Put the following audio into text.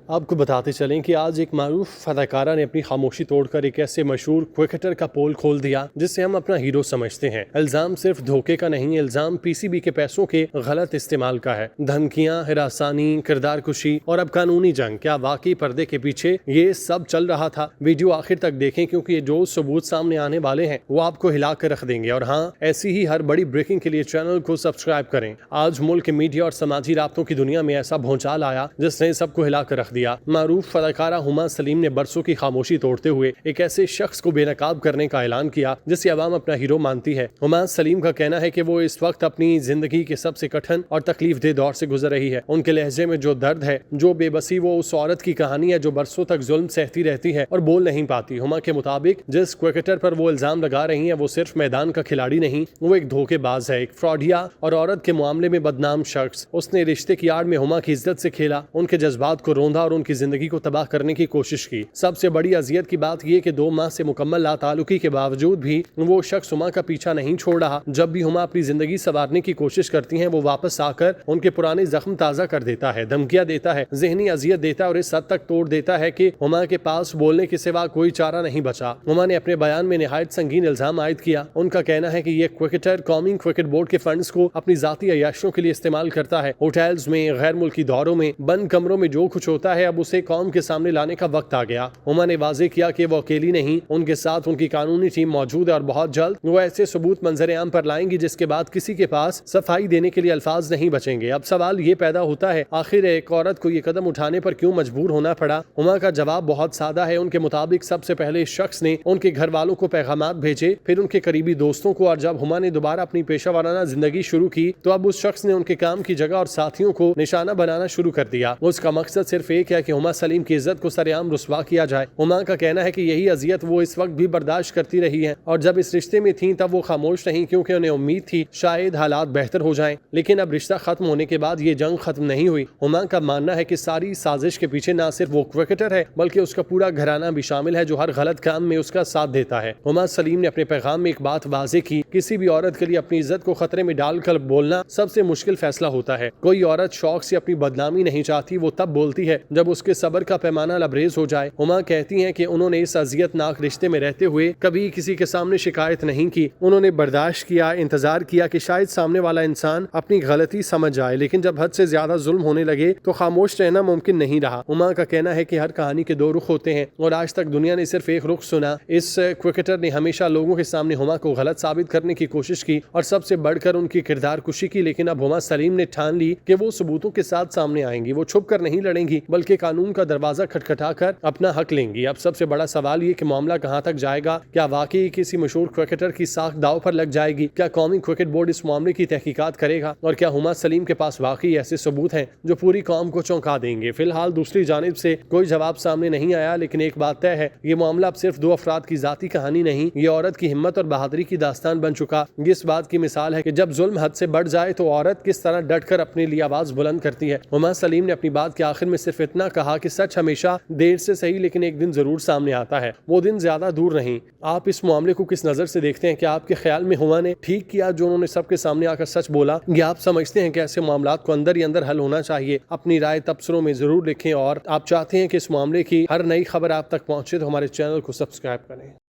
آپ کو بتاتے چلیں کہ آج ایک معروف فداکارہ نے اپنی خاموشی توڑ کر ایک ایسے مشہور کرکٹر کا پول کھول دیا جسے ہم اپنا ہیرو سمجھتے ہیں۔ الزام صرف دھوکے کا نہیں، الزام پی سی بی کے پیسوں کے غلط استعمال کا ہے۔ دھمکیاں، ہراسانی، کردار کشی اور اب قانونی جنگ۔ کیا واقعی پردے کے پیچھے یہ سب چل رہا تھا؟ ویڈیو آخر تک دیکھیں کیونکہ یہ جو ثبوت سامنے آنے والے ہیں وہ آپ کو ہلا کر رکھ دیں گے۔ اور ہاں، ایسی ہی ہر بڑی بریکنگ کے لیے چینل کو سبسکرائب کریں۔ آج ملک کے میڈیا اور سماجی رابطوں کی دنیا میں ایسا بھونچال آیا جس نے سب کو ہلا کر رکھ دیا۔ معروف فداکارہ ہما سلیم نے برسوں کی خاموشی توڑتے ہوئے ایک ایسے شخص کو بے نقاب کرنے کا اعلان کیا جسے عوام اپنا ہیرو مانتی ہے۔ ہما سلیم کا کہنا ہے کہ وہ اس وقت اپنی زندگی کے سب سے کٹھن اور تکلیف دہ دور سے گزر رہی ہے۔ ان کے لہجے میں جو درد ہے، جو بے بسی، وہ اس عورت کی کہانی ہے جو برسوں تک ظلم سہتی رہتی ہے اور بول نہیں پاتی۔ ہما کے مطابق جس کرکٹر پر وہ الزام لگا رہی ہیں وہ صرف میدان کا کھلاڑی نہیں، وہ ایک دھوکے باز ہے، ایک فراڈیا اور عورت کے معاملے میں بدنام شخص۔ اس نے رشتے کی آڑ میں ہما کی عزت سے کھیلا، ان کے جذبات کو روندا اور ان کی زندگی کو تباہ کرنے کی کوشش کی۔ سب سے بڑی اذیت کی بات یہ کہ 2 ماہ سے مکمل لا تعلقی کے باوجود بھی وہ شخص ہما کا پیچھا نہیں چھوڑ رہا۔ جب بھی ہما اپنی زندگی سنوارنے کی کوشش کرتی ہیں وہ واپس آ کر ان کے پرانے زخم تازہ کر دیتا ہے، دھمکیاں دیتا ہے، ذہنی اذیت دیتا ہے اور اس حد تک توڑ دیتا ہے کہ ہما کے پاس بولنے کے سوا کوئی چارہ نہیں بچا۔ ہما نے اپنے بیان میں نہایت سنگین الزام عائد کیا۔ ان کا کہنا ہے کہ یہ کرکٹر قومی کرکٹ بورڈ کے فنڈز کو اپنی ذاتی عیاشیوں کے لیے استعمال کرتا ہے۔ ہوٹلز میں، غیر ملکی دوروں میں، بند کمروں میں جو کچھ ہوتا ہے اب اسے قوم کے سامنے لانے کا وقت آ گیا۔ ہما نے واضح کیا کہ وہ اکیلی نہیں، ان کے ساتھ ان کی قانونی ٹیم موجود ہے اور بہت جلد وہ ایسے ثبوت منظر عام پر لائیں گی جس کے بعد کسی کے پاس صفائی دینے کے لیے الفاظ نہیں بچیں گے۔ اب سوال یہ پیدا ہوتا ہے، آخر ایک عورت کو یہ قدم اٹھانے پر کیوں مجبور ہونا پڑا؟ ہما کا جواب بہت سادہ ہے۔ ان کے مطابق سب سے پہلے اس شخص نے ان کے گھر والوں کو پیغامات بھیجے، پھر ان کے قریبی دوستوں کو، اور جب ہما نے دوبارہ اپنی پیشہ ورانہ زندگی شروع کی تو اب اس شخص نے ان کے کام کی جگہ اور ساتھیوں کو نشانہ بنانا شروع کر دیا۔ اس کا مقصد صرف ایک ہے کہ ہما سلیم کی عزت کو سرعام رسوا کیا جائے۔ ہما کا کہنا ہے کہ یہی اذیت وہ اس وقت بھی برداشت کرتی رہی ہیں اور جب اس رشتے میں تھیں تب وہ خاموش رہیں کیونکہ انہیں امید تھی شاید حالات بہتر ہو جائیں، لیکن اب رشتہ ختم ہونے کے بعد یہ جنگ ختم نہیں ہوئی۔ ہما کا ماننا ہے کہ ساری سازش کے پیچھے نہ صرف وہ کرکٹر ہے بلکہ اس کا پورا گھرانہ بھی شامل ہے جو ہر غلط کام میں اس کا ساتھ دیتا ہے۔ ہما سلیم نے اپنے پیغام میں ایک بات واضح کی، کسی بھی عورت کے لیے اپنی عزت کو خطرے میں ڈال کر بولنا سب سے مشکل فیصلہ ہوتا ہے۔ کوئی عورت شوق سے اپنی بدنامی نہیں چاہتی، وہ تب بولتی ہے جب اس کے صبر کا پیمانہ لبریز ہو جائے۔ ہما کہتی ہیں کہ انہوں نے اس اذیت ناک رشتے میں رہتے ہوئے کبھی کسی کے سامنے شکایت نہیں کی۔ انہوں نے برداشت کیا، انتظار کیا کہ شاید سامنے والا انسان اپنی غلطی سمجھ جائے، لیکن جب حد سے زیادہ ظلم ہونے لگے تو خاموش رہنا ممکن نہیں رہا۔ ہما کا کہنا ہے کہ ہر کہانی کے 2 رخ ہوتے ہیں اور آج تک دنیا نے صرف ایک رخ سنا۔ اس کرکٹر نے ہمیشہ لوگوں کے سامنے ہما کو غلط ثابت کرنے کی کوشش کی اور سب سے بڑھ کر ان کی کردار کشی کی، لیکن اب ہما سلیم نے ٹھان لی کہ وہ ثبوتوں کے ساتھ سامنے آئیں گی۔ وہ چھپ کر نہیں لڑیں گی بلکہ قانون کا دروازہ کھٹکھٹا کر اپنا حق لیں گی۔ اب سب سے بڑا سوال یہ کہ معاملہ کہاں تک جائے گا؟ کیا واقعی کسی مشہور کرکٹر کی ساکھ داؤ پر لگ جائے گی؟ کیا قومی کرکٹ بورڈ اس معاملے کی تحقیقات کرے گا؟ اور کیا ہما سلیم کے پاس واقعی ایسے ثبوت ہیں جو پوری قوم کو چونکا دیں گے؟ فی الحال دوسری جانب سے کوئی جواب سامنے نہیں آیا، لیکن ایک بات طے ہے، یہ معاملہ اب صرف 2 افراد کی ذاتی کہانی نہیں، یہ عورت کی ہمت اور بہادری کی داستان بن چکا۔ یہ اس بات کی مثال ہے کہ جب ظلم حد سے بڑھ جائے تو عورت کس طرح ڈٹ کر اپنے لیے آواز بلند کرتی ہے۔ ہما سلیم نے اپنی بات کے آخر میں صرف اتنا کہا کہ سچ ہمیشہ دیر سے صحیح لیکن ایک دن ضرور سامنے آتا ہے، وہ دن زیادہ دور نہیں۔ آپ اس معاملے کو کس نظر سے دیکھتے ہیں؟ کیا آپ کے خیال میں ہما نے ٹھیک کیا جو انہوں نے سب کے سامنے آ کر سچ بولا، یا آپ سمجھتے ہیں کہ ایسے معاملات کو اندر ہی اندر حل ہونا چاہیے؟ اپنی رائے تبصروں میں ضرور لکھیں، اور آپ چاہتے ہیں کہ اس معاملے کی ہر نئی خبر آپ تک پہنچے تو ہمارے چینل کو سبسکرائب کریں۔